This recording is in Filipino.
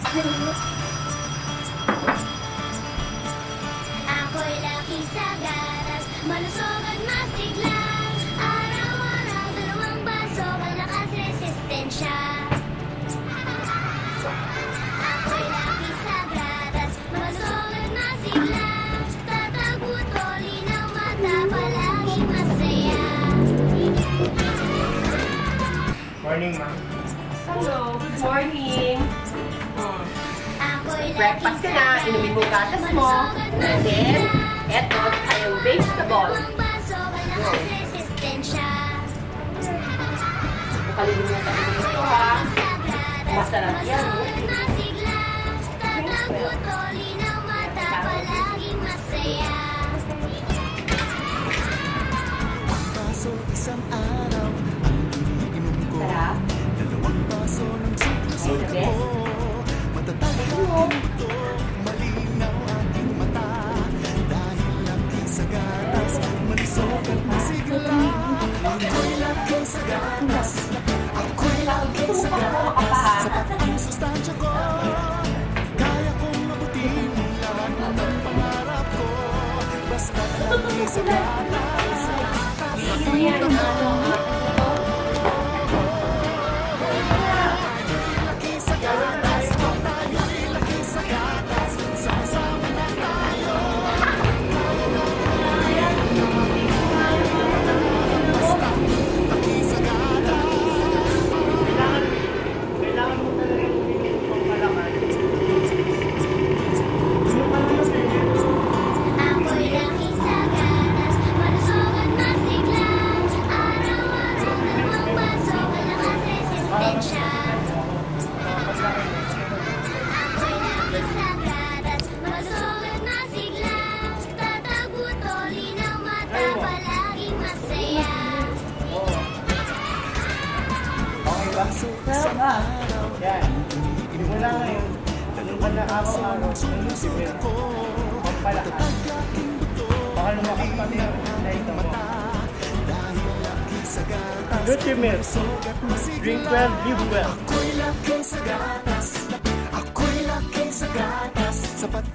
Ako'y laki sa gatas, malusog at masiglang. Araw-araw, 2 baso, malakas resistensya. Ako'y laki sa gatas, malusog at masiglang. Tataguto, linaw mata, palaging masaya. Morning, ma'am. Hello, good morning. Breakfast Ka na, inumin mo gatas mo. And then, eto, tayong vegetable. Makalimutan mo ito ha. Masarap yan. Sarap. Ay, the best. Malinaw aking mata dahil laki sa gatas, malusog at masigla. Ako'y laki sa gatas, ako'y laki sa gatas. Sapat ang sustansya ko, kaya kong abutin lahat ng pangarap ko. Basta't laki sa gatas. Yan. Simula ngayon, ganun ka na araw-araw ng Lucifer. Pampalakas. Baka lumakas pa niya na ito mo. Lucifer, drink well, live well. Ako'y laki sa gatas, ako'y laki sa gatas. Sapat